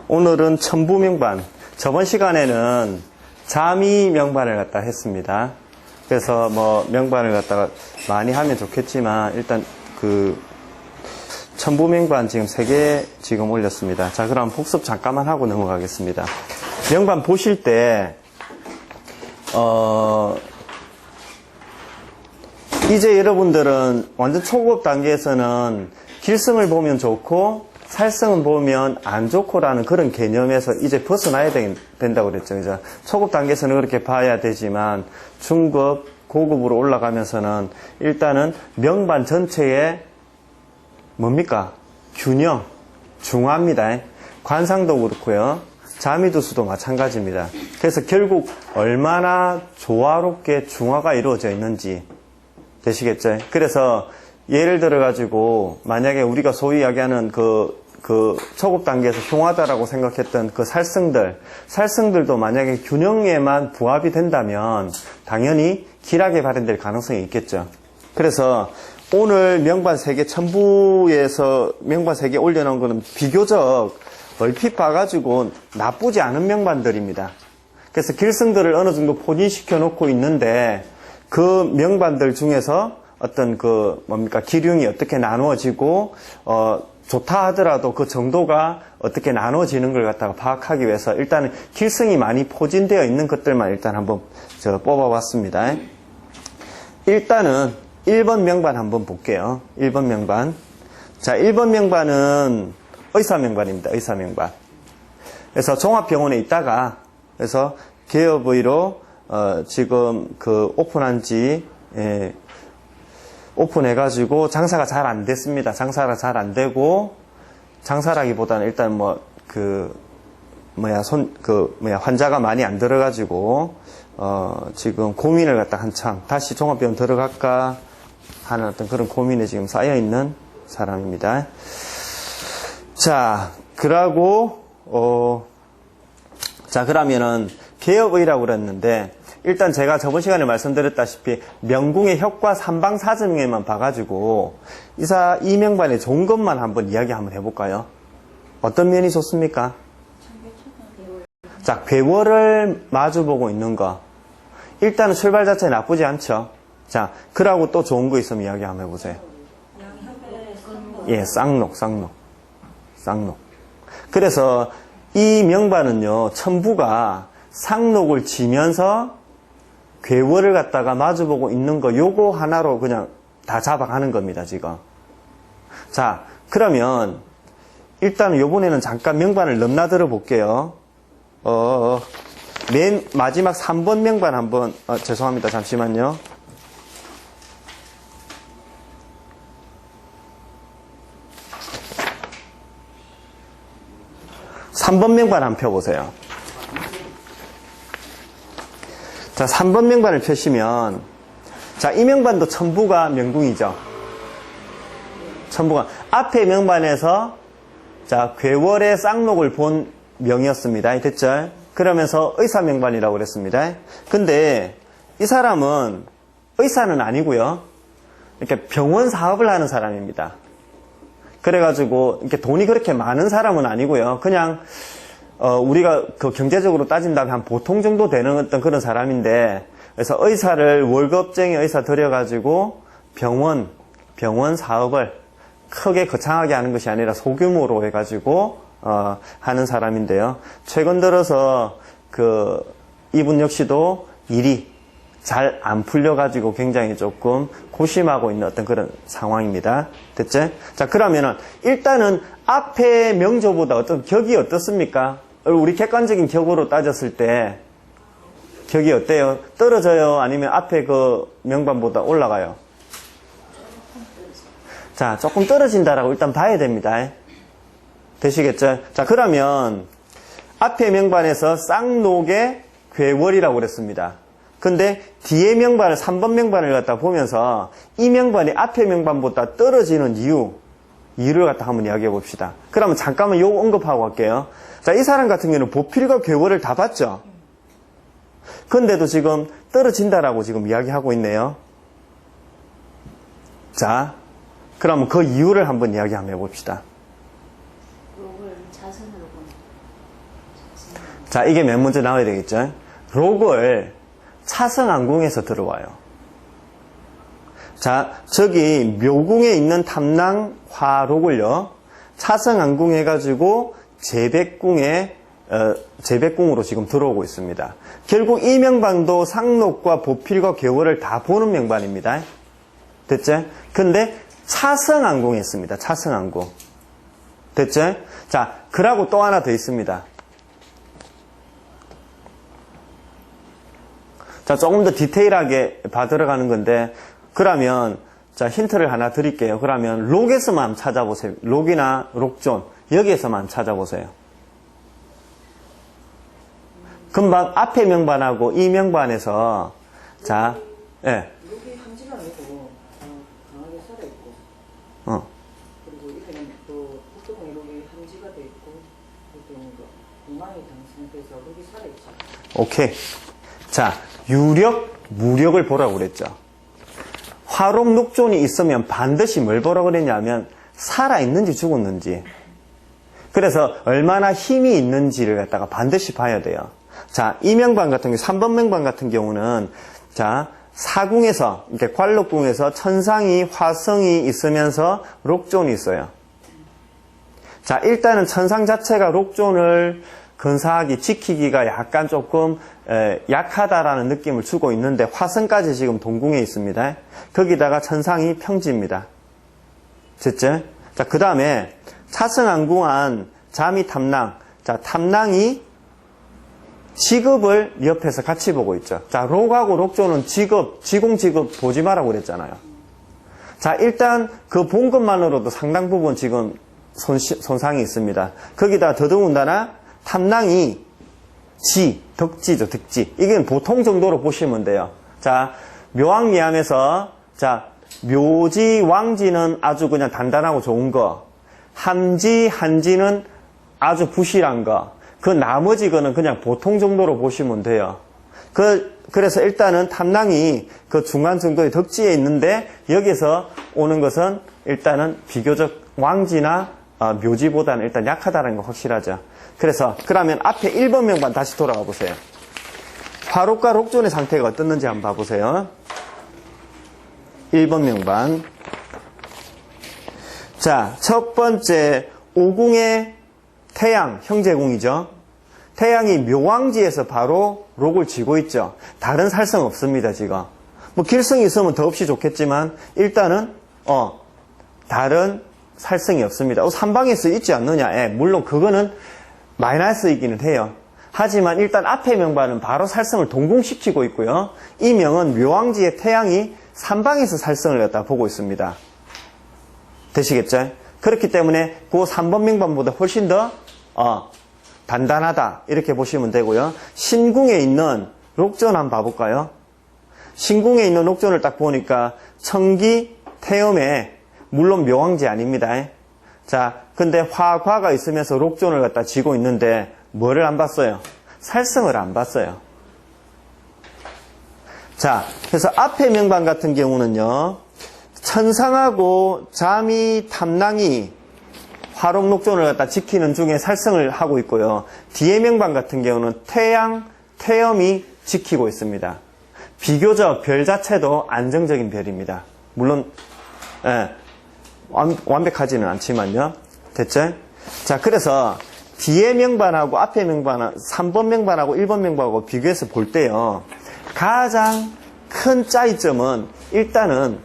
오늘은 천부명반, 저번 시간에는 자미 명반을 갖다 했습니다. 그래서 뭐 명반을 갖다가 많이 하면 좋겠지만 일단 그 천부명반 지금 3개 지금 올렸습니다. 자, 그럼 복습 잠깐만 하고 넘어가겠습니다. 명반 보실 때 이제 여러분들은 완전 초급 단계에서는 길성을 보면 좋고 살성은 보면 안 좋고라는 그런 개념에서 이제 벗어나야 된다고 그랬죠. 그죠? 초급 단계에서는 그렇게 봐야 되지만 중급, 고급으로 올라가면서는 일단은 명반 전체에 뭡니까? 균형, 중화입니다. 관상도 그렇고요. 자미두수도 마찬가지입니다. 그래서 결국 얼마나 조화롭게 중화가 이루어져 있는지 되시겠죠? 그래서 예를 들어 가지고 만약에 우리가 소위 이야기하는 그 초급 단계에서 흉하다라고 생각했던 그 살성들도 만약에 균형에만 부합이 된다면 당연히 길하게 발현될 가능성이 있겠죠. 그래서 오늘 명반 3개 천부에서 명반 3개 올려놓은 거는 비교적 얼핏 봐가지고 나쁘지 않은 명반들입니다. 그래서 길성들을 어느 정도 포진시켜 놓고 있는데 그 명반들 중에서 어떤 기륭이 어떻게 나누어지고, 좋다 하더라도 그 정도가 어떻게 나누어지는 걸 갖다가 파악하기 위해서 일단은 길성이 많이 포진되어 있는 것들만 일단 한번 뽑아봤습니다. 일단은 1번 명반 한번 볼게요. 1번 명반. 자, 1번 명반은 의사명반입니다. 의사명반. 그래서 종합병원에 있다가, 그래서 개업의로, 지금 오픈한 지, 오픈해가지고 장사가 잘 안 됐습니다. 장사가 잘 안 되고, 장사라기보다는 일단 환자가 많이 안 들어가지고, 지금 고민을 갖다 한창, 다시 종합병원 들어갈까 하는 어떤 그런 고민에 지금 쌓여있는 사람입니다. 자, 그러면은, 개업의라고 그랬는데, 일단 제가 저번 시간에 말씀드렸다시피 명궁의 혁과 삼방사증에만 봐가지고 이 명반의 좋은 것만 한번 이야기 한번 해볼까요? 어떤 면이 좋습니까? 자, 괴월을 마주보고 있는 거. 일단은 출발 자체 나쁘지 않죠? 자, 그러고 또 좋은 거 있으면 이야기 한번 해보세요. 예, 쌍록. 그래서 이 명반은요, 천부가 쌍록을 지면서 괴월을 갖다가 마주보고 있는 거 요거 하나로 그냥 다 잡아가는 겁니다, 지금. 자, 그러면 일단 요번에는 잠깐 명반을 넘나들어 볼게요. 맨 마지막 3번 명반 한번 죄송합니다. 잠시만요. 3번 명반 한번 펴보세요. 자, 3번 명반을 펴시면, 자, 이 명반도 천부가 명궁이죠. 천부가. 앞에 명반에서, 자, 괴월의 쌍록을 본 명이었습니다. 됐죠? 그러면서 의사명반이라고 그랬습니다. 근데, 이 사람은 의사는 아니고요. 이렇게 병원 사업을 하는 사람입니다. 그래가지고, 이렇게 돈이 그렇게 많은 사람은 아니고요. 그냥, 우리가 경제적으로 따진다면 한 보통 정도 되는 어떤 그런 사람인데, 그래서 의사를 월급쟁이 의사 들여가지고 병원 사업을 크게 거창하게 하는 것이 아니라 소규모로 해가지고, 하는 사람인데요. 최근 들어서 이분 역시도 일이 잘 안 풀려가지고 굉장히 조금 고심하고 있는 어떤 그런 상황입니다. 됐죠? 자, 그러면은 일단은 앞에 명조보다 어떤 격이 어떻습니까? 우리 객관적인 격으로 따졌을 때 격이 어때요? 떨어져요? 아니면 앞에 명반보다 올라가요? 자, 조금 떨어진다라고 일단 봐야 됩니다. 되시겠죠? 자, 그러면 앞에 명반에서 쌍록의 괴월이라고 그랬습니다. 근데 뒤에 명반을 3번 명반을 갖다 보면서 이 명반이 앞에 명반보다 떨어지는 이유를 갖다 한번 이야기해 봅시다. 그러면 잠깐만 요거 언급하고 갈게요. 자, 이 사람 같은 경우는 보필과 괴월을 다 봤죠. 근데도 지금 떨어진다라고 지금 이야기하고 있네요. 자, 그러면 그 이유를 한번 이야기 한번 해봅시다. 욕을 자선으로 보는. 자, 이게 몇 문제 나와야 되겠죠? 록을 차성안궁에서 들어와요. 자, 저기 묘궁에 있는 탐낭화록을요, 차성안궁 해가지고 제백궁으로 지금 들어오고 있습니다. 결국 이 명반도 상록과 보필과 교월을 다 보는 명반입니다. 됐죠? 근데 차성안궁에 있습니다. 차성안궁. 됐죠? 자, 그러고 또 하나 더 있습니다. 자, 조금 더 디테일하게 봐들어가는 건데, 그러면, 자, 힌트를 하나 드릴게요. 그러면, 록에서만 찾아보세요. 록이나 록존, 여기에서만 찾아보세요. 금방 앞에 명반하고 이 명반에서, 자, 예. 록이 한지가 아니고, 강하게 살아있고, 그리고 이거는 또, 북동의 록이 한지가 돼 있고, 북동의 공망이 당선돼서 록이 살아있죠. 오케이. 자, 유력, 무력을 보라고 그랬죠. 화록 녹존이 있으면 반드시 뭘 보라고 그랬냐면 살아있는지 죽었는지, 그래서 얼마나 힘이 있는지를 갖다가 반드시 봐야 돼요. 자, 이 명반 같은 경우, 3번 명반 같은 경우는, 자, 사궁에서, 이렇게 관록궁에서 천상이, 화성이 있으면서 록존이 있어요. 자, 일단은 천상 자체가 록존을 근사하게 지키기가 약간 조금 약하다라는 느낌을 주고 있는데, 화성까지 지금 동궁에 있습니다. 거기다가 천상이 평지입니다. 됐죠? 자, 그 다음에 차성안궁한 자미 탐낭. 자, 탐낭이 직업을 옆에서 같이 보고 있죠. 자, 록하고 록존은 지공직업 보지 마라고 그랬잖아요. 자, 일단 그 본 것만으로도 상당 부분 지금 손상이 있습니다. 거기다 더더군다나 탐낭이 덕지죠, 덕지. 이건 보통 정도로 보시면 돼요. 자, 묘왕미암에서, 자, 묘지, 왕지는 아주 그냥 단단하고 좋은 거, 함지, 한지는 아주 부실한 거, 그 나머지 거는 그냥 보통 정도로 보시면 돼요. 그래서 일단은 탐낭이 그 중간 정도의 덕지에 있는데, 여기서 오는 것은 일단은 비교적 왕지나 묘지보다는 일단 약하다는 거 확실하죠. 그래서 그러면 앞에 1번 명반 다시 돌아가 보세요. 화록과 록존의 상태가 어떻는지 한번 봐보세요. 1번 명반. 자, 첫 번째 오궁의 태양, 형제궁이죠. 태양이 묘왕지에서 바로 록을 쥐고 있죠. 다른 살성 없습니다, 지금. 뭐 길성이 있으면 더없이 좋겠지만 일단은 다른 살성이 없습니다. 삼방에서 있지 않느냐? 예, 물론 그거는 마이너스이기는 해요. 하지만 일단 앞에 명반은 바로 살성을 동궁시키고 있고요. 이 명은 묘왕지의 태양이 삼방에서 살성을 갖다 보고 있습니다. 되시겠죠? 그렇기 때문에 그 3번 명반보다 훨씬 더 단단하다 이렇게 보시면 되고요. 신궁에 있는 록존 한번 봐볼까요? 신궁에 있는 록존을 딱 보니까 청기, 태음에 물론 묘왕지 아닙니다. 자, 근데 화과가 있으면서 록존을 갖다 쥐고 있는데 뭐를 안 봤어요? 살성을 안 봤어요. 자, 그래서 앞에 명반 같은 경우는요, 천상하고 자미, 탐낭이 화록 녹존을 갖다 지키는 중에 살성을 하고 있고요. 뒤에 명반 같은 경우는 태양, 태염이 지키고 있습니다. 비교적 별 자체도 안정적인 별입니다. 물론 완벽하지는 않지만요. 됐죠? 자, 그래서 뒤에 명반하고 앞에 명반, 3번 명반하고 1번 명반하고 비교해서 볼 때요, 가장 큰 차이점은 일단은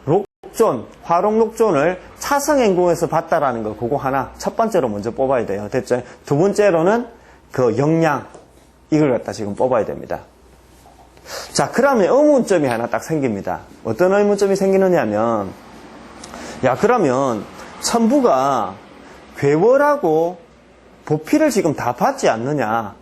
록존, 화록 녹존을 차성행궁에서 봤다라는 거, 그거 하나 첫 번째로 먼저 뽑아야 돼요. 됐죠? 두 번째로는 그 역량, 이걸 갖다 지금 뽑아야 됩니다. 자, 그러면 의문점이 하나 딱 생깁니다. 어떤 의문점이 생기느냐면, 야, 그러면 천부가 괴월하고 보필을 지금 다 받지 않느냐?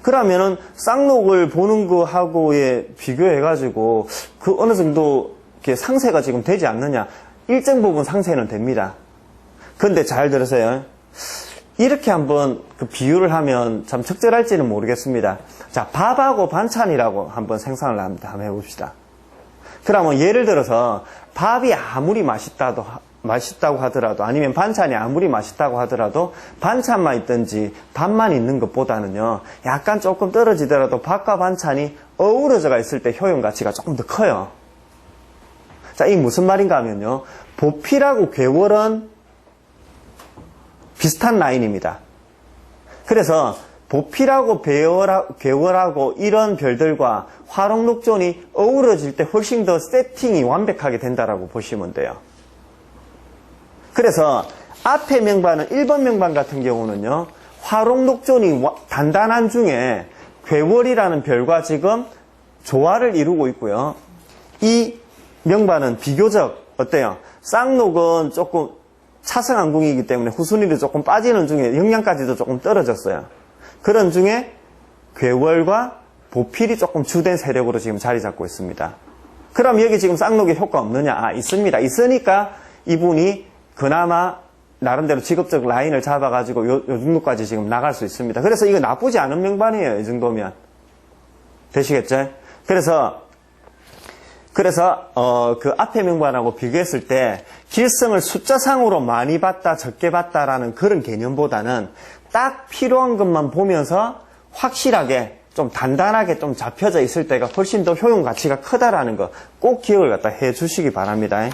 그러면은 쌍록을 보는 거하고에 비교해가지고 그 어느 정도 이렇게 상세가 지금 되지 않느냐? 일정 부분 상세는 됩니다. 근데 잘 들으세요. 이렇게 한번 그 비유를 하면 참 적절할지는 모르겠습니다. 자, 밥하고 반찬이라고 한번 생각을 한번 해봅시다. 그러면 예를 들어서 밥이 아무리 맛있다고 맛있다고 하더라도 아니면 반찬이 아무리 맛있다고 하더라도 반찬만 있든지 밥만 있는 것보다는요 약간 조금 떨어지더라도 밥과 반찬이 어우러져가 있을 때 효용 가치가 조금 더 커요. 자, 이게 무슨 말인가 하면요 보필하고 괴월은 비슷한 라인입니다. 그래서 보필하고 괴월하고 이런 별들과 화롱록존이 어우러질 때 훨씬 더 세팅이 완벽하게 된다라고 보시면 돼요. 그래서 앞에 명반은 1번 명반 같은 경우는요 화롱록존이 단단한 중에 괴월이라는 별과 지금 조화를 이루고 있고요. 이 명반은 비교적 어때요? 쌍록은 조금 차성안궁이기 때문에 후순위로 조금 빠지는 중에 영양까지도 조금 떨어졌어요. 그런 중에 괴월과 보필이 조금 주된 세력으로 지금 자리 잡고 있습니다. 그럼 여기 지금 쌍록에 효과 없느냐? 아, 있습니다. 있으니까 이분이 그나마 나름대로 직업적 라인을 잡아가지고 요 정도까지 지금 나갈 수 있습니다. 그래서 이거 나쁘지 않은 명반이에요. 이 정도면. 되시겠죠? 그래서 그 앞에 명반하고 비교했을 때 길성을 숫자상으로 많이 봤다 적게 봤다라는 그런 개념보다는 딱 필요한 것만 보면서 확실하게 좀 단단하게 좀 잡혀져 있을 때가 훨씬 더 효용 가치가 크다라는 거 꼭 기억을 갖다 해 주시기 바랍니다.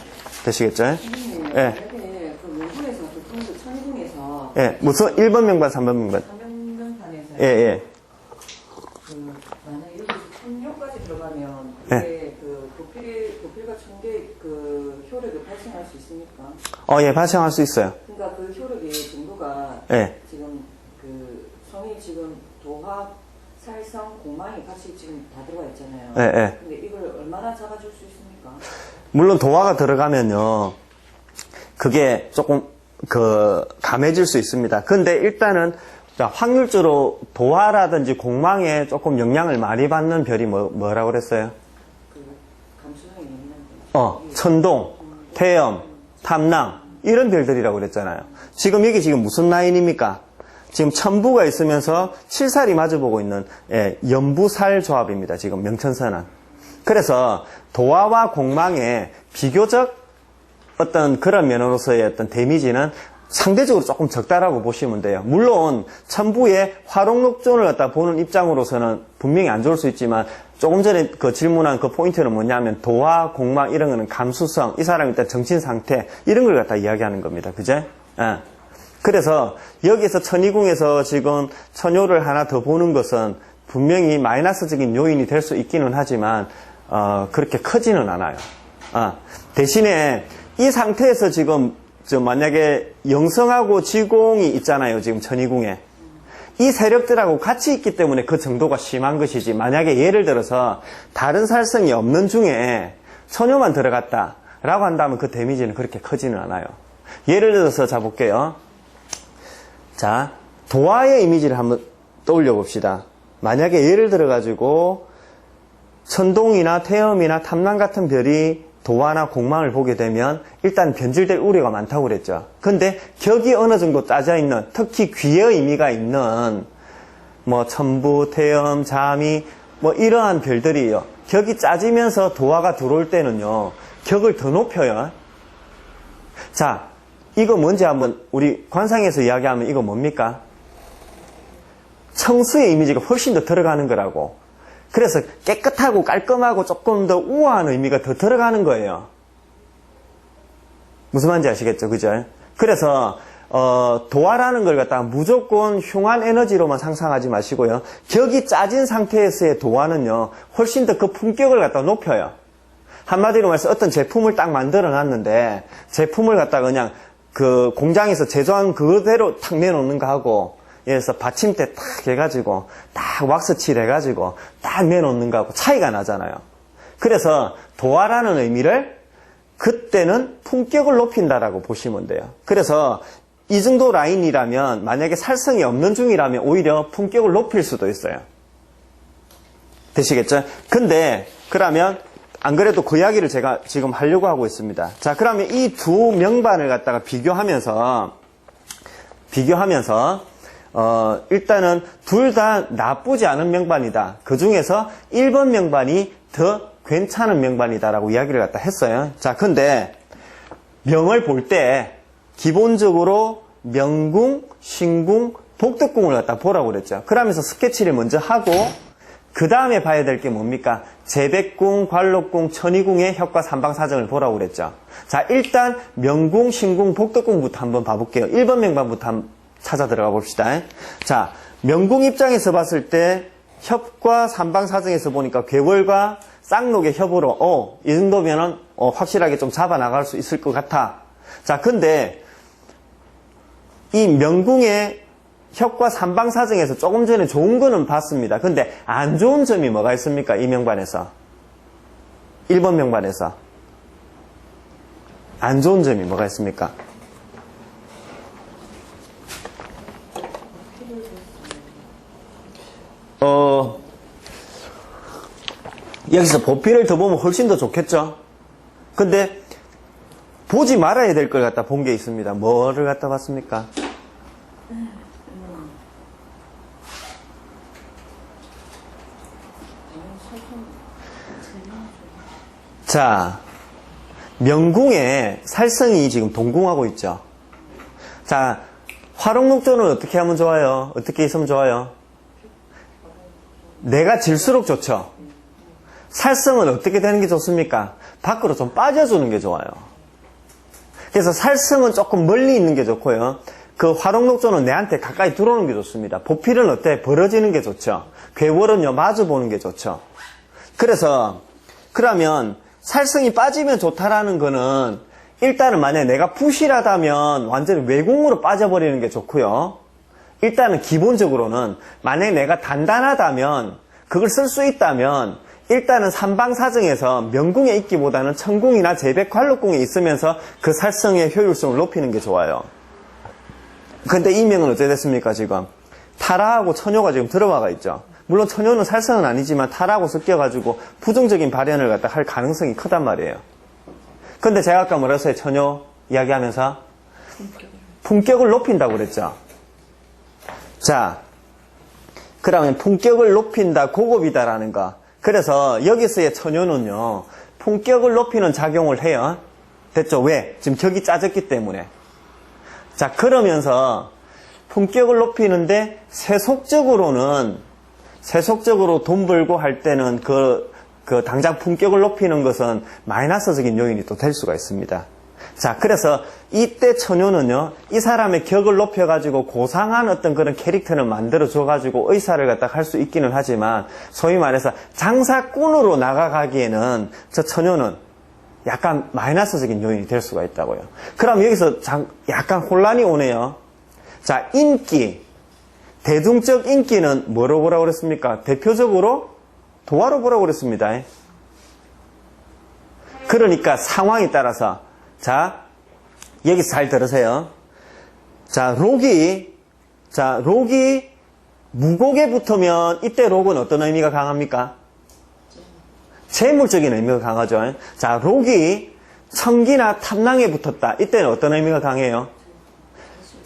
되시겠죠? 예. 그 외부에서 그 천궁에서 예. 무슨 1번 명반, 3번 명반. 3번 명반에서 예. 그 만약에 여기서 천룡까지 들어가면 예. 그게 그 도필과 천개 그 효력이 발생할 수 있습니까? 예, 발생할 수 있어요. 그러니까 그 효력의 정도가 예. 지금 그 성이 지금 도화, 살성, 공망이 같이 지금 다 들어가 있잖아요. 예. 근데 이걸 얼마나 잡아줄 수 있습니까? 물론 도화가 들어가면요. 그게 조금 감해질 수 있습니다. 근데 일단은 확률적으로 도화라든지 공망에 조금 영향을 많이 받는 별이 뭐라고 그랬어요? 그 감수성이 예민한 별. 천동, 태염, 탐랑 이런 별들이라고 그랬잖아요. 지금 여기 지금 무슨 라인입니까? 지금 천부가 있으면서 칠살이 마주보고 있는 연부살 조합입니다. 지금 명천선은. 그래서 도화와 공망에 비교적 어떤 그런 면으로서의 어떤 데미지는 상대적으로 조금 적다라고 보시면 돼요. 물론 천부의 화롱록존을 갖다 보는 입장으로서는 분명히 안 좋을 수 있지만 조금 전에 그 질문한 그 포인트는 뭐냐면 도화, 공망 이런 거는 감수성, 이 사람의 일단 정신 상태 이런 걸 갖다 이야기하는 겁니다. 그제? 예. 그래서 여기서 천이궁에서 지금 천요를 하나 더 보는 것은 분명히 마이너스적인 요인이 될 수 있기는 하지만 그렇게 크지는 않아요. 대신에 이 상태에서 지금 만약에 영성하고 지공이 있잖아요. 지금 천이궁에. 이 세력들하고 같이 있기 때문에 그 정도가 심한 것이지 만약에 예를 들어서 다른 살성이 없는 중에 천요만 들어갔다라고 한다면 그 데미지는 그렇게 크지는 않아요. 예를 들어서 자 볼게요. 자, 도화의 이미지를 한번 떠올려 봅시다. 만약에 예를 들어 가지고 천동이나 태염이나 탐랑 같은 별이 도화나 공망을 보게 되면 일단 변질될 우려가 많다고 그랬죠. 근데 격이 어느 정도 짜져 있는 특히 귀의 의미가 있는 뭐 천부, 태염, 자미 뭐 이러한 별들이요. 격이 짜지면서 도화가 들어올 때는요. 격을 더 높여요. 자, 이거 뭔지 한번 우리 관상에서 이야기하면 이거 뭡니까? 청수의 이미지가 훨씬 더 들어가는 거라고. 그래서 깨끗하고 깔끔하고 조금 더 우아한 의미가 더 들어가는 거예요. 무슨 말인지 아시겠죠? 그죠? 그래서 도화라는 걸 갖다가 무조건 흉한 에너지로만 상상하지 마시고요. 격이 짜진 상태에서의 도화는요. 훨씬 더 그 품격을 갖다 높여요. 한마디로 말해서 어떤 제품을 딱 만들어 놨는데 제품을 갖다가 그냥 그 공장에서 제조한 그대로 탁 내놓는 거하고 예를 들어서 받침대 딱 해가지고 딱 왁스 칠 해가지고 딱 내놓는 거하고 차이가 나잖아요. 그래서 도화라는 의미를 그때는 품격을 높인다라고 보시면 돼요. 그래서 이 정도 라인이라면 만약에 살성이 없는 중이라면 오히려 품격을 높일 수도 있어요. 되시겠죠? 근데 그러면 안 그래도 그 이야기를 제가 지금 하려고 하고 있습니다. 자, 그러면 이 두 명반을 갖다가 비교하면서 일단은 둘 다 나쁘지 않은 명반이다. 그 중에서 1번 명반이 더 괜찮은 명반이다라고 이야기를 갖다 했어요. 자, 근데 명을 볼 때 기본적으로 명궁, 신궁, 복덕궁을 갖다 보라고 그랬죠. 그러면서 스케치를 먼저 하고 그 다음에 봐야 될 게 뭡니까? 재백궁, 관록궁, 천의궁의 협과 삼방사정을 보라고 그랬죠. 자, 일단 명궁, 신궁, 복덕궁부터 한번 봐볼게요. 1번 명반부터 한번 찾아 들어가 봅시다. 자, 명궁 입장에서 봤을 때 협과 삼방사정에서 보니까 괴월과 쌍록의 협으로 이 정도면은 확실하게 좀 잡아 나갈 수 있을 것 같아. 자, 근데 이 명궁의 협과 삼방사정에서 조금 전에 좋은 거는 봤습니다. 근데 안 좋은 점이 뭐가 있습니까? 이 명반에서 1번 명반에서 안 좋은 점이 뭐가 있습니까? 여기서 보필을 더 보면 훨씬 더 좋겠죠? 근데 보지 말아야 될 걸 갖다 본 게 있습니다. 뭐를 갖다 봤습니까? 자, 명궁에 살성이 지금 동궁하고 있죠. 자, 화록록조는 어떻게 하면 좋아요? 어떻게 있으면 좋아요? 내가 질수록 좋죠. 살성은 어떻게 되는 게 좋습니까? 밖으로 좀 빠져주는 게 좋아요. 그래서 살성은 조금 멀리 있는 게 좋고요. 그 화록록조는 내한테 가까이 들어오는 게 좋습니다. 보필은 어때? 벌어지는 게 좋죠. 괴월은요, 마주보는 게 좋죠. 그래서 그러면 살성이 빠지면 좋다라는 거는 일단은 만약에 내가 부실하다면 완전히 외궁으로 빠져버리는 게 좋고요. 일단은 기본적으로는 만약에 내가 단단하다면 그걸 쓸 수 있다면 일단은 삼방사정에서 명궁에 있기보다는 천궁이나 재백, 관록궁에 있으면서 그 살성의 효율성을 높이는 게 좋아요. 근데 이 명은 어떻게 됐습니까 지금? 타라하고 처녀가 지금 들어와가 있죠. 물론 처녀는 살성은 아니지만 타라하고 섞여가지고 부정적인 발현을 갖다 할 가능성이 크단 말이에요. 근데 제가 아까 뭐라 했어요? 처녀 이야기하면서 품격을 높인다고 그랬죠. 자, 그러면 품격을 높인다, 고급이다라는 거. 그래서 여기서의 처녀는요, 품격을 높이는 작용을 해요. 됐죠? 왜? 지금 격이 짜졌기 때문에. 자, 그러면서 품격을 높이는데 세속적으로 돈 벌고 할 때는 그 당장 품격을 높이는 것은 마이너스적인 요인이 또 될 수가 있습니다. 자, 그래서 이때 처녀는요, 이 사람의 격을 높여가지고 고상한 어떤 그런 캐릭터를 만들어줘가지고 의사를 갖다 할 수 있기는 하지만, 소위 말해서 장사꾼으로 나가가기에는 저 처녀는 약간 마이너스적인 요인이 될 수가 있다고요. 그럼 여기서 약간 혼란이 오네요. 자, 인기. 대중적 인기는 뭐로 보라고 그랬습니까? 대표적으로 도화로 보라고 그랬습니다. 그러니까 상황에 따라서, 자, 여기서 잘 들으세요. 자, 록이 무곡에 붙으면 이때 록은 어떤 의미가 강합니까? 재물적인 의미가 강하죠. 자, 록이 청기나 탐낭에 붙었다. 이때는 어떤 의미가 강해요?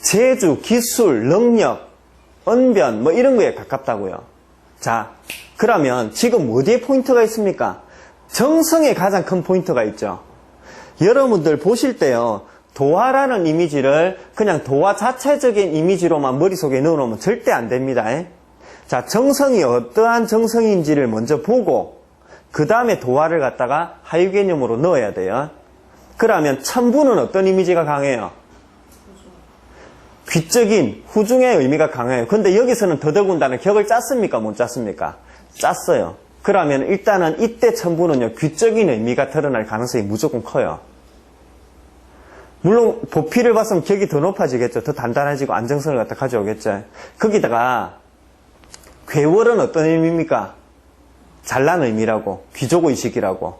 재주, 기술, 능력, 언변 뭐 이런 거에 가깝다고요. 자, 그러면 지금 어디에 포인트가 있습니까? 정성에 가장 큰 포인트가 있죠. 여러분들 보실 때요, 도화라는 이미지를 그냥 도화 자체적인 이미지로만 머릿속에 넣어놓으면 절대 안 됩니다. 자, 정성이 어떠한 정성인지를 먼저 보고 그 다음에 도화를 갖다가 하유 개념으로 넣어야 돼요. 그러면 천부는 어떤 이미지가 강해요? 귀적인, 후중의 의미가 강해요. 근데 여기서는 더더군다나 격을 짰습니까? 못 짰습니까? 짰어요. 그러면 일단은 이때 천부는요, 귀적인 의미가 드러날 가능성이 무조건 커요. 물론 보필을 봤으면 격이 더 높아지겠죠. 더 단단해지고 안정성을 갖다 가져오겠죠. 거기다가 괴월은 어떤 의미입니까? 잘난 의미라고, 귀족의식이라고.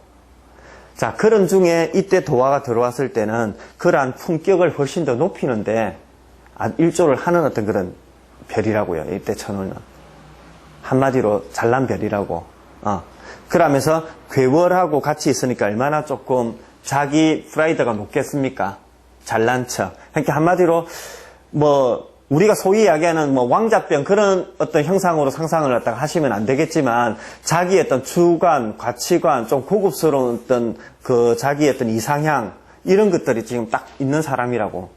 자, 그런 중에 이때 도화가 들어왔을 때는 그러한 품격을 훨씬 더 높이는데 일조를 하는 어떤 그런 별이라고요. 이때 천호는 한마디로 잘난 별이라고. 그러면서 괴월하고 같이 있으니까 얼마나 조금 자기 프라이드가 높겠습니까? 잘난 척. 그러니까 한마디로 뭐 우리가 소위 이야기하는 뭐 왕자병 그런 어떤 형상으로 상상을 갖다가 하시면 안 되겠지만, 자기의 어떤 주관, 가치관, 좀 고급스러운 어떤 그 자기의 어떤 이상향, 이런 것들이 지금 딱 있는 사람이라고.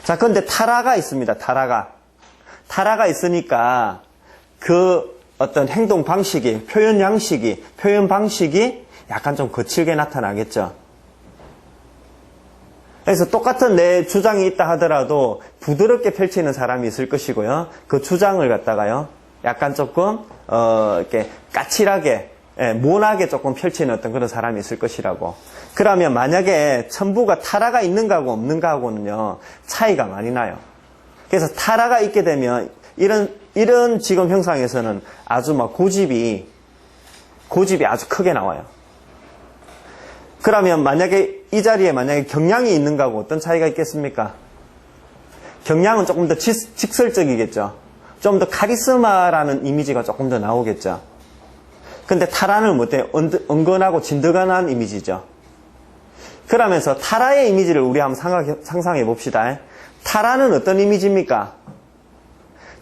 자, 근데 타라가 있습니다. 타라가 있으니까 그 어떤 행동 방식이, 표현 양식이, 표현 방식이 약간 좀 거칠게 나타나겠죠. 그래서 똑같은 내 주장이 있다 하더라도 부드럽게 펼치는 사람이 있을 것이고요. 그 주장을 갖다가요, 약간 조금, 이렇게 까칠하게, 모나게 조금 펼치는 어떤 그런 사람이 있을 것이라고. 그러면 만약에 첨부가 타라가 있는가 하고 없는가 하고는요, 차이가 많이 나요. 그래서 타라가 있게 되면, 이런 지금 형상에서는 아주 막 고집이 아주 크게 나와요. 그러면 만약에 이 자리에 만약에 경량이 있는가 하고 어떤 차이가 있겠습니까? 경량은 조금 더 직설적이겠죠. 좀 더 카리스마라는 이미지가 조금 더 나오겠죠. 근데 타라는 뭐예요? 은근하고 진드간한 이미지죠. 그러면서 타라의 이미지를 우리 한번 상상해 봅시다. 타라는 어떤 이미지입니까?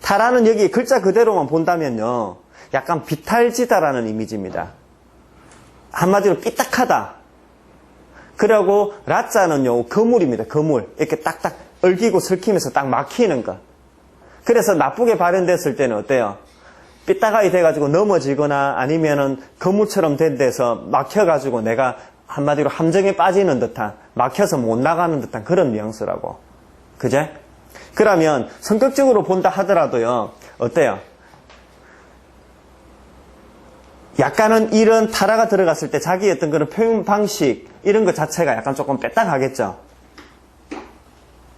타라는 여기 글자 그대로만 본다면요, 약간 비탈지다라는 이미지입니다. 한마디로 삐딱하다. 그리고 라자는요, 거물입니다. 거물. 이렇게 딱딱 얽히고 설키면서 딱 막히는 거. 그래서 나쁘게 발현됐을 때는 어때요? 삐딱하게 돼가지고 넘어지거나 아니면은 거물처럼 된 데서 막혀가지고 내가 한마디로 함정에 빠지는 듯한, 막혀서 못 나가는 듯한 그런 뉘앙스라고. 그제? 그러면 성격적으로 본다 하더라도요, 어때요? 약간은 이런 타라가 들어갔을 때 자기 어떤 그런 표현 방식, 이런 것 자체가 약간 조금 빼딱하겠죠.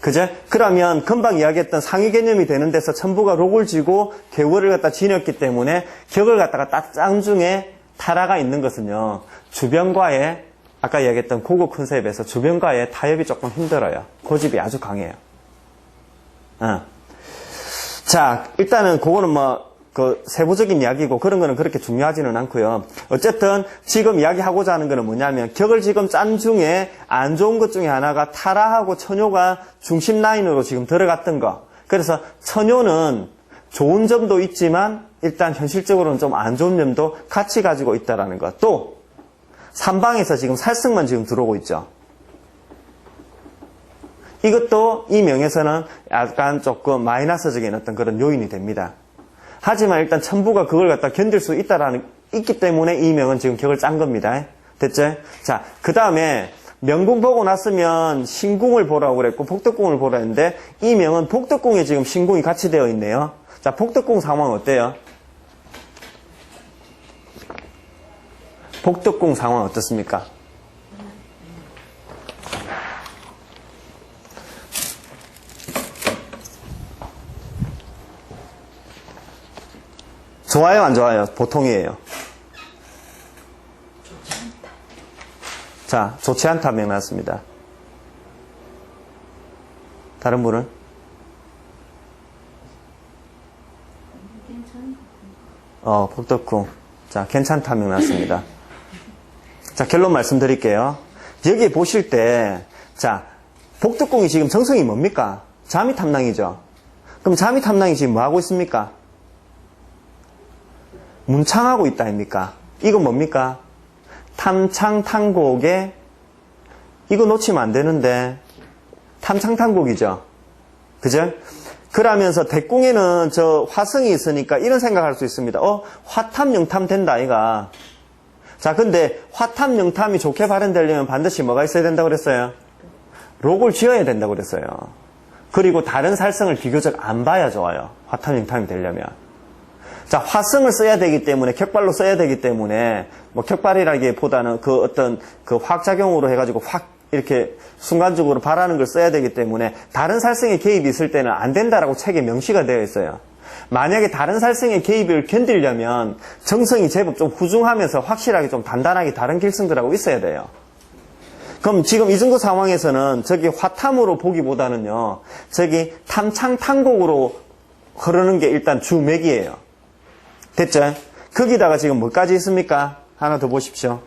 그제? 그러면 금방 이야기했던 상위 개념이 되는 데서 첨부가 록을 쥐고 궤월을 갖다 지녔기 때문에 격을 갖다가 딱 짱중에 타라가 있는 것은요, 주변과의, 아까 이야기했던 고급 컨셉에서 주변과의 타협이 조금 힘들어요. 고집이 아주 강해요. 자, 일단은 그거는 그 세부적인 이야기고 그런 거는 그렇게 중요하지는 않고요. 어쨌든 지금 이야기하고자 하는 거는 뭐냐면, 격을 지금 짠 중에 안 좋은 것 중에 하나가 타라하고 처녀가 중심 라인으로 지금 들어갔던 거. 그래서 처녀는 좋은 점도 있지만 일단 현실적으로는 좀 안 좋은 점도 같이 가지고 있다라는 것. 또 3방에서 지금 살승만 지금 들어오고 있죠. 이것도 이 명에서는 약간 조금 마이너스적인 어떤 그런 요인이 됩니다. 하지만 일단 첨부가 그걸 갖다 견딜 수 있기 때문에 이 명은 지금 격을 짠 겁니다. 됐죠? 자, 그 다음에 명궁 보고 났으면 신궁을 보라고 그랬고 복덕궁을 보라 했는데, 이 명은 복덕궁에 지금 신궁이 같이 되어 있네요. 자, 복덕궁 상황 어때요? 복덕궁 상황 어떻습니까? 좋아요, 안 좋아요? 보통이에요. 자, 좋지 않다 명 나왔습니다. 다른 분은? 복덕궁. 자, 괜찮다 명 나왔습니다. 자, 결론 말씀드릴게요. 여기 보실 때, 자, 복덕궁이 지금 정성이 뭡니까? 자미탐랑이죠. 그럼 자미탐랑이 지금 뭐 하고 있습니까? 문창하고 있다 아닙니까? 이건 뭡니까? 탐창탕곡에, 이거 놓치면 안 되는데, 탐창탕곡이죠. 그죠? 그러면서 대궁에는 저 화성이 있으니까 이런 생각할 수 있습니다. 화탐 영탐 된다 아이가. 자, 근데 화탐 영탐이 좋게 발현되려면 반드시 뭐가 있어야 된다고 그랬어요? 록을 쥐어야 된다고 그랬어요. 그리고 다른 살성을 비교적 안 봐야 좋아요. 화탐 영탐이 되려면. 자, 화성을 써야 되기 때문에, 격발로 써야 되기 때문에, 격발이라기보다는 그 어떤 그 화학작용으로 해가지고 확 이렇게 순간적으로 바라는 걸 써야 되기 때문에, 다른 살성의 개입이 있을 때는 안 된다라고 책에 명시가 되어 있어요. 만약에 다른 살성의 개입을 견디려면 정성이 제법 좀 후중하면서 확실하게 좀 단단하게 다른 길성들하고 있어야 돼요. 그럼 지금 이 정도 상황에서는 저기 화탐으로 보기보다는요, 저기 탐창탕곡으로 흐르는 게 일단 주맥이에요. 됐죠? 거기다가 지금 뭐까지 있습니까? 하나 더 보십시오.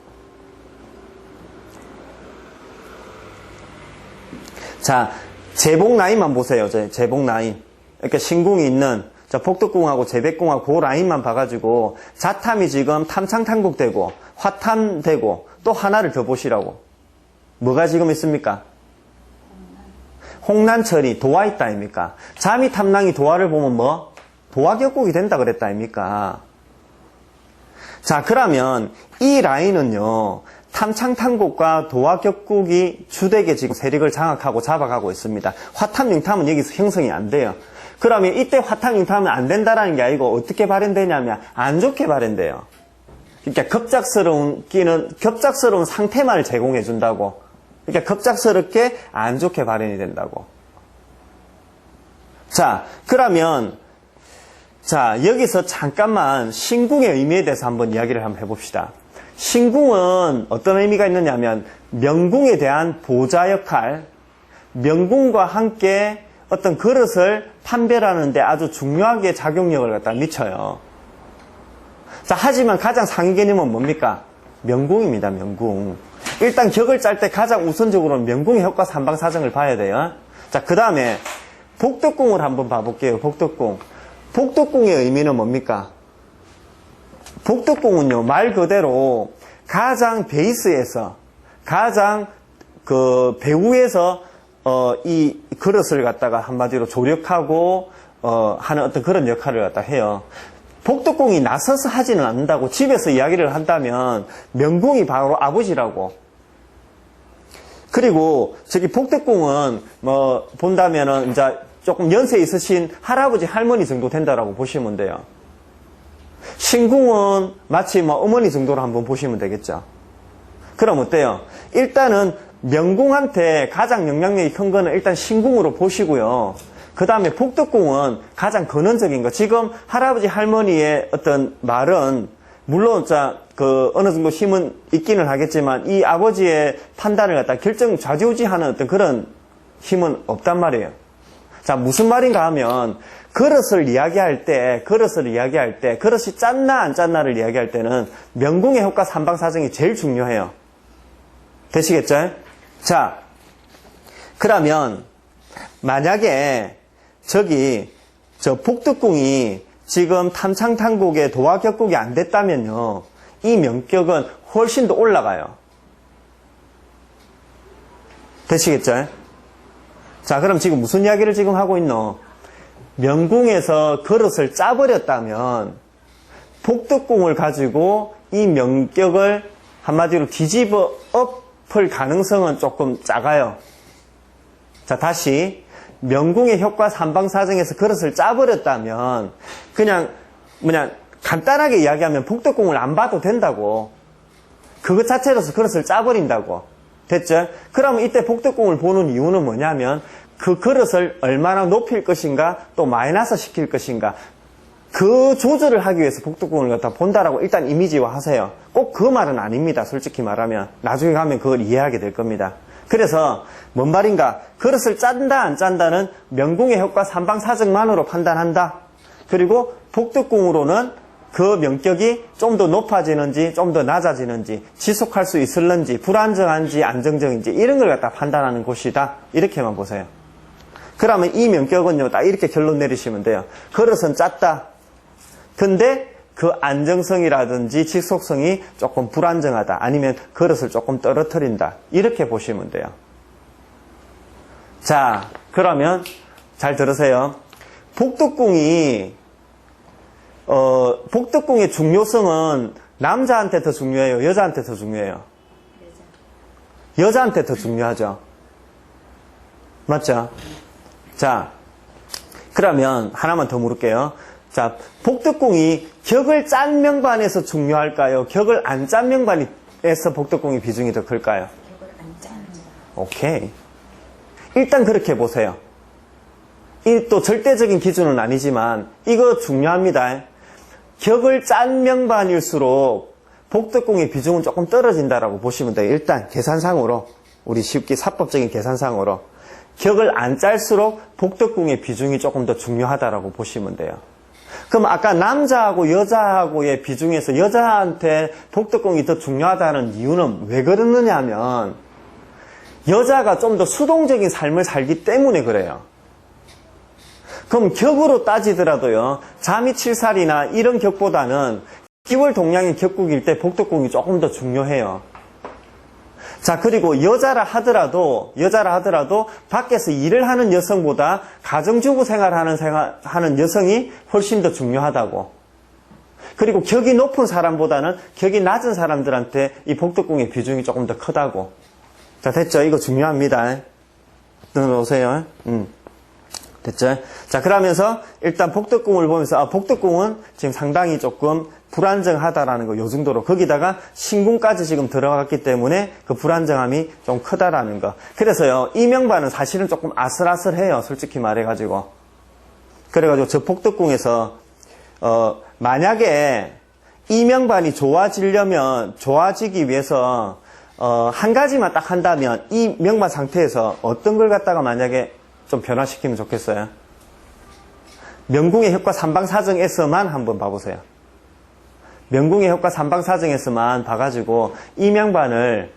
자, 제복 라인만 보세요. 제복 라인. 이렇게 신궁이 있는, 복덕궁하고 제백궁하고 그 라인만 봐가지고, 자탐이 지금 탐창탕곡되고, 화탐되고, 또 하나를 더 보시라고. 뭐가 지금 있습니까? 홍난철이 도화 있다 아닙니까? 잠이 탐낭이 도화를 보면 뭐? 도화격국이 된다 그랬다 아닙니까? 자, 그러면 이 라인은요, 탐창탄곡과 도화격국이 주되게 지금 세력을 장악하고 잡아가고 있습니다. 화탐융탐은 여기서 형성이 안 돼요. 그러면 이때 화탐융탐은 안 된다라는 게 아니고 어떻게 발현되냐면 안 좋게 발현돼요. 그러니까 급작스러운 상태만을 제공해 준다고. 그러니까 급작스럽게 안 좋게 발현이 된다고. 자, 그러면 자, 여기서 잠깐만 신궁의 의미에 대해서 한번 이야기를 한번 해봅시다. 신궁은 어떤 의미가 있느냐면 명궁에 대한 보좌 역할, 명궁과 함께 어떤 그릇을 판별하는 데 아주 중요하게 작용력을 갖다 미쳐요. 자, 하지만 가장 상위 개념은 뭡니까? 명궁입니다, 명궁. 일단 격을 짤 때 가장 우선적으로는 명궁의 효과 삼방사정을 봐야 돼요. 자, 그 다음에 복덕궁을 한번 봐볼게요, 복덕궁. 복덕궁의 의미는 뭡니까? 복덕궁은요, 말 그대로 가장 베이스에서, 가장 그 배후에서 이 그릇을 갖다가 한마디로 조력하고 하는 어떤 그런 역할을 갖다 해요. 복덕궁이 나서서 하지는 않는다고 집에서 이야기를 한다면 명궁이 바로 아버지라고. 그리고 저기 복덕궁은 뭐 본다면은 이제 조금 연세 있으신 할아버지 할머니 정도 된다라고 보시면 돼요. 신궁은 마치 뭐 어머니 정도로 한번 보시면 되겠죠. 그럼 어때요? 일단은 명궁한테 가장 영향력이 큰 거는 일단 신궁으로 보시고요. 그 다음에 복덕궁은 가장 근원적인 거. 지금 할아버지 할머니의 어떤 말은 물론 어느 정도 힘은 있기는 하겠지만 이 아버지의 판단을 갖다 좌지우지하는 어떤 그런 힘은 없단 말이에요. 자, 무슨 말인가 하면 그릇을 이야기할 때 그릇이 짰나 안 짰나를 이야기할 때는 명궁의 효과 삼방사정이 제일 중요해요. 되시겠죠? 자, 그러면 만약에 저 복덕궁이 지금 탐창탄곡의 도화격국이 안 됐다면요, 이 명격은 훨씬 더 올라가요. 되시겠죠? 자, 그럼 지금 무슨 이야기를 지금 하고 있노? 명궁에서 그릇을 짜버렸다면 복덕궁을 가지고 이 명격을 한마디로 뒤집어 엎을 가능성은 조금 작아요. 자, 다시 명궁의 효과 삼방사정에서 그릇을 짜버렸다면 그냥 간단하게 이야기하면 복덕궁을 안 봐도 된다고. 그것 자체로서 그릇을 짜버린다고. 됐죠? 그러면 이때 복덕궁을 보는 이유는 뭐냐면 그 그릇을 얼마나 높일 것인가 또 마이너스 시킬 것인가 그 조절을 하기 위해서 복덕궁을 갖다 본다라고 일단 이미지화 하세요. 꼭 그 말은 아닙니다. 솔직히 말하면 나중에 가면 그걸 이해하게 될 겁니다. 그래서 뭔 말인가? 그릇을 짠다 안 짠다는 명궁의 효과 삼방사정만으로 판단한다. 그리고 복덕궁으로는 그 명격이 좀 더 높아지는지 좀 더 낮아지는지 지속할 수 있을는지 불안정한지 안정적인지 이런 걸 갖다 판단하는 곳이다. 이렇게만 보세요. 그러면 이 명격은요, 딱 이렇게 결론 내리시면 돼요. 그릇은 짰다. 근데 그 안정성이라든지 지속성이 조금 불안정하다. 아니면 그릇을 조금 떨어뜨린다. 이렇게 보시면 돼요. 자, 그러면 잘 들으세요. 복덕궁의 중요성은 남자한테 더 중요해요? 여자한테 더 중요해요? 여자한테 더 중요하죠? 맞죠? 자, 그러면 하나만 더 물을게요. 자, 복덕궁이 격을 짠 명반에서 중요할까요? 격을 안 짠 명반에서 복덕궁의 비중이 더 클까요? 격을 안 짜는. 오케이. 일단 그렇게 보세요. 이 또 절대적인 기준은 아니지만 이거 중요합니다. 격을 짠 명반일수록 복덕궁의 비중은 조금 떨어진다라고 보시면 돼요. 일단 계산상으로, 우리 쉽게 사법적인 계산상으로 격을 안 짤수록 복덕궁의 비중이 조금 더 중요하다라고 보시면 돼요. 그럼 아까 남자하고 여자하고의 비중에서 여자한테 복덕궁이 더 중요하다는 이유는 왜 그러느냐 하면 여자가 좀 더 수동적인 삶을 살기 때문에 그래요. 그럼 격으로 따지더라도요, 자미칠살이나 이런 격보다는 기월 동양의 격국일 때 복덕궁이 조금 더 중요해요. 자, 그리고 여자라 하더라도 밖에서 일을 하는 여성보다 가정주부 하는 여성이 훨씬 더 중요하다고. 그리고 격이 높은 사람보다는 격이 낮은 사람들한테 이 복덕궁의 비중이 조금 더 크다고. 자, 됐죠? 이거 중요합니다. 들어오세요. 됐죠? 자, 그러면서 일단 복덕궁을 보면서 복덕궁은 지금 상당히 조금 불안정하다라는 거, 요 정도로. 거기다가 신궁까지 지금 들어갔기 때문에 그 불안정함이 좀 크다라는 거. 그래서요, 이 명반은 사실은 조금 아슬아슬해요. 솔직히 말해가지고. 그래가지고 저 복덕궁에서, 만약에 이 명반이 좋아지기 위해서, 한 가지만 딱 한다면 이 명반 상태에서 어떤 걸 갖다가 만약에 좀 변화시키면 좋겠어요? 명궁의 효과 삼방사정에서만 한번 봐보세요. 명궁의 효과 삼방사정에서만 봐가지고 이 명반을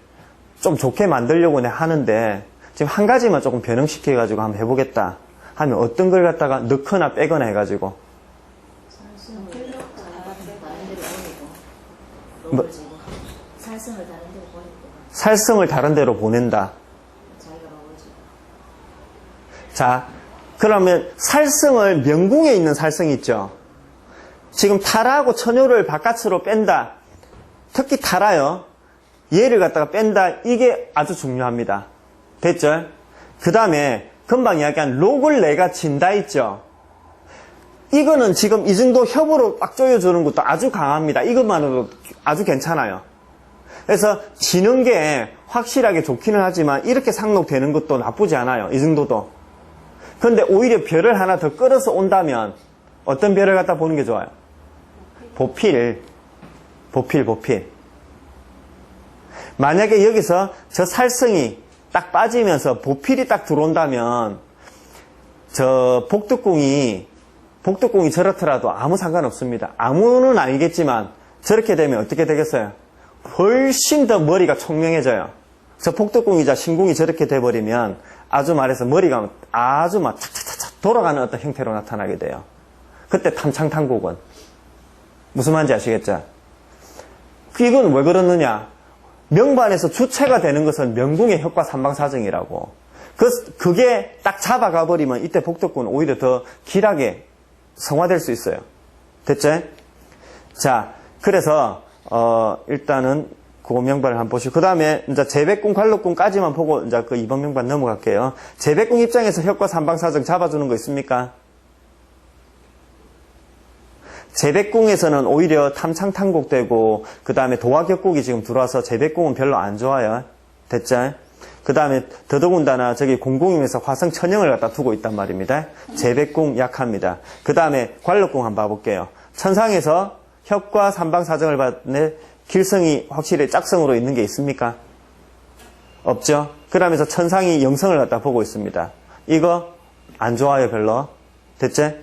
좀 좋게 만들려고 하는데 지금 한 가지만 조금 변형시켜가지고 한번 해보겠다 하면 어떤 걸 갖다가 넣거나 빼거나 해가지고 뭐, 살성을 다른 데로 보낸다. 자, 그러면 살성을 명궁에 있는 살성이 있죠. 지금 타라하고 처녀를 바깥으로 뺀다. 특히 타라요. 얘를 갖다가 뺀다. 이게 아주 중요합니다. 됐죠? 그 다음에 금방 이야기한 록을 내가 진다 있죠. 이거는 지금 이 정도 협으로 딱 조여주는 것도 아주 강합니다. 이것만으로도 아주 괜찮아요. 그래서 지는 게 확실하게 좋기는 하지만 이렇게 상록되는 것도 나쁘지 않아요. 이 정도도. 근데 오히려 별을 하나 더 끌어서 온다면 어떤 별을 갖다 보는 게 좋아요? 보필. 만약에 여기서 저 살성이 딱 빠지면서 보필이 딱 들어온다면 저 복덕궁이 저렇더라도 아무 상관없습니다. 아무는 아니겠지만 저렇게 되면 어떻게 되겠어요? 훨씬 더 머리가 총명해져요. 저 복덕궁이자 신궁이 저렇게 돼버리면 아주 말해서 머리가 아주 막 착착착착 돌아가는 어떤 형태로 나타나게 돼요. 그때 탐창탄곡은 무슨 말인지 아시겠죠? 이건 왜 그러느냐? 명반에서 주체가 되는 것은 명궁의 효과 삼방사정이라고. 그게 딱 잡아가 버리면 이때 복덕궁은 오히려 더 길하게 성화될 수 있어요. 됐죠? 자, 그래서 일단은 그 명반을 한번 보시고 그 다음에 이제 재백궁, 관록궁까지만 보고 이제 그 2번 명반 넘어갈게요. 재백궁 입장에서 효과 삼방사정 잡아주는 거 있습니까? 재백궁에서는 오히려 탐창탄곡되고 그 다음에 도화격국이 지금 들어와서 재백궁은 별로 안 좋아요. 됐죠? 그 다음에 더더군다나 저기 공궁임에서 화성 천영을 갖다 두고 있단 말입니다. 재백궁 약합니다. 그 다음에 관록궁 한번 봐볼게요. 천상에서 협과 삼방사정을 받는 길성이 확실히 짝성으로 있는 게 있습니까? 없죠? 그러면서 천상이 영성을 갖다 보고 있습니다. 이거 안 좋아요, 별로. 됐죠?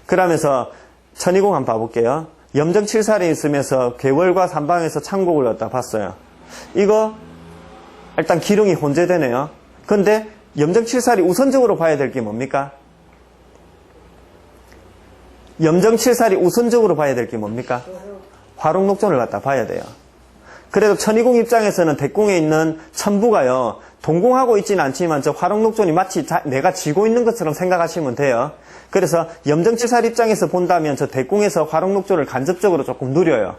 그러면서 천이궁 한번 봐볼게요. 염정칠살이 있으면서 괴월과 삼방에서 창곡을 갖다 봤어요. 이거 일단 기룡이 혼재되네요. 근데 염정칠살이 우선적으로 봐야 될 게 뭡니까? 염정칠살이 우선적으로 봐야 될 게 뭡니까? 화록록존을 갖다 봐야 돼요. 그래도 천이궁 입장에서는 대궁에 있는 천부가요, 동궁하고 있지는 않지만 저 화록록존이 마치 내가 지고 있는 것처럼 생각하시면 돼요. 그래서 염정칠살 입장에서 본다면 저 대궁에서 화록록존을 간접적으로 조금 누려요.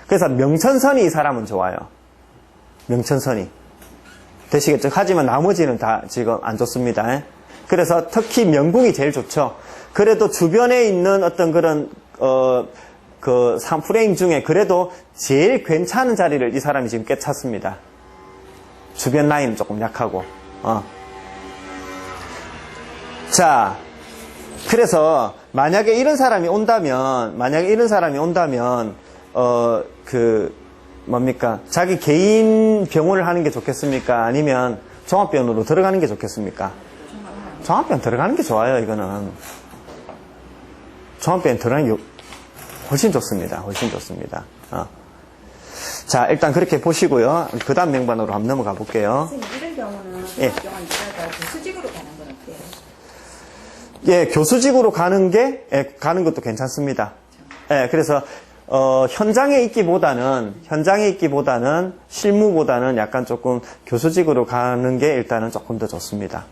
그래서 명천선이 이 사람은 좋아요. 명천선이. 되시겠죠? 하지만 나머지는 다 지금 안 좋습니다. 그래서 특히 명궁이 제일 좋죠. 그래도 주변에 있는 어떤 그런 그 3프레임 중에 그래도 제일 괜찮은 자리를 이 사람이 지금 꿰찼습니다. 주변 라인은 조금 약하고. 자, 그래서 만약에 이런 사람이 온다면 뭡니까? 자기 개인 병원을 하는 게 좋겠습니까? 아니면 종합병원으로 들어가는 게 좋겠습니까? 종합병원 들어가는 게 좋아요, 이거는. 종합병원 들어가는 게 훨씬 좋습니다. 자, 일단 그렇게 보시고요. 그 다음 명반으로 한번 넘어가 볼게요. 선생님, 이런 경우는 예. 종합병원 있다가 교수직으로 가는 건 어때요? 예, 교수직으로 가는 것도 괜찮습니다. 예, 그래서 현장에 있기보다는 실무보다는 약간 조금 교수직으로 가는 게 일단은 조금 더 좋습니다.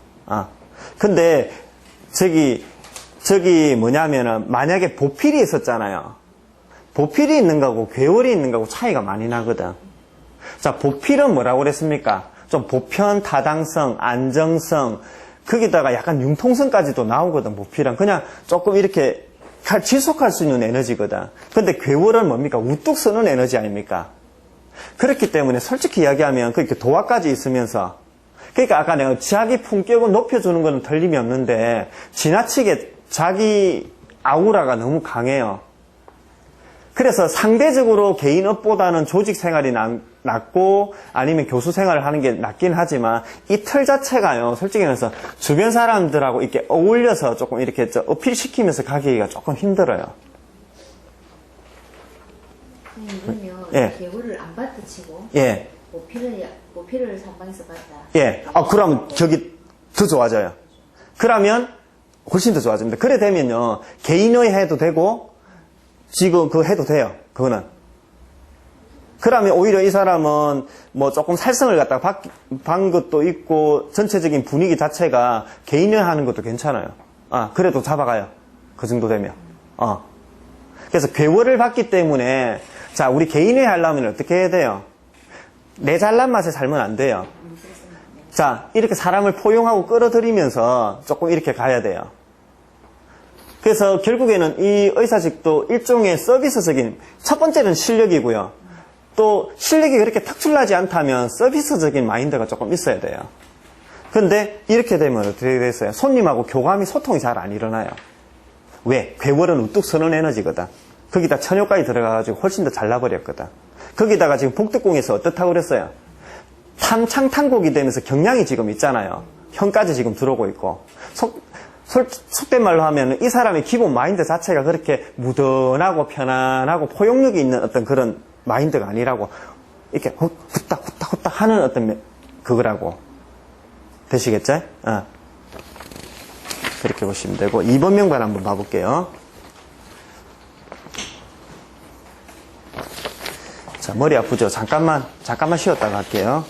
근데 저기 뭐냐면은 만약에 보필이 있었잖아요. 보필이 있는 거하고 괴월이 있는 거하고 차이가 많이 나거든. 자, 보필은 뭐라고 그랬습니까? 좀 보편, 타당성, 안정성, 거기다가 약간 융통성까지도 나오거든, 보필은. 그냥 조금 이렇게 지속할 수 있는 에너지거든. 근데 괴월은 뭡니까? 우뚝 서는 에너지 아닙니까? 그렇기 때문에 솔직히 이야기하면 그렇게 도화까지 있으면서, 그러니까 아까 내가 자기 품격을 높여주는 거는 틀림이 없는데 지나치게 자기 아우라가 너무 강해요. 그래서 상대적으로 개인업보다는 조직 생활이 낫고 아니면 교수 생활을 하는 게 낫긴 하지만 이 틀 자체가요, 솔직히 말해서 주변 사람들하고 이렇게 어울려서 조금 이렇게 어필시키면서 가기가 조금 힘들어요. 그러면 예. 개월을 안 받다 치고 예. 모피를 선방에서 받다. 예. 그럼 저기 더 좋아져요. 그러면 훨씬 더 좋아집니다. 그래 되면요, 개인의 해도 되고 지금 그거 해도 돼요. 그거는. 그러면 오히려 이 사람은 뭐 조금 살성을 갖다가 반 것도 있고 전체적인 분위기 자체가 개인회 하는 것도 괜찮아요. 그래도 잡아가요. 그 정도 되면. 그래서 괴월을 받기 때문에 자, 우리 개인회 하려면 어떻게 해야 돼요? 내 잘난 맛에 살면 안 돼요. 자, 이렇게 사람을 포용하고 끌어들이면서 조금 이렇게 가야 돼요. 그래서 결국에는 이 의사직도 일종의 서비스적인, 첫 번째는 실력이고요. 또 실력이 그렇게 특출나지 않다면 서비스적인 마인드가 조금 있어야 돼요. 근데 이렇게 되면 어떻게 됐어요? 손님하고 교감이, 소통이 잘 안 일어나요. 왜? 괴월은 우뚝 서는 에너지거든. 거기다 천효까지 들어가가지고 훨씬 더 잘나버렸거든. 거기다가 지금 복덕궁에서 어떻다고 그랬어요? 탐창탄곡이 되면서 경량이 지금 있잖아요. 현까지 지금 들어오고 있고. 속된 말로 하면 이 사람의 기본 마인드 자체가 그렇게 무던하고 편안하고 포용력이 있는 어떤 그런 마인드가 아니라고, 이렇게 후딱 하는 어떤 그거라고. 되시겠죠? 그렇게 보시면 되고, 2번 명반 한번 봐볼게요. 자, 머리 아프죠? 잠깐만 쉬었다가 할게요.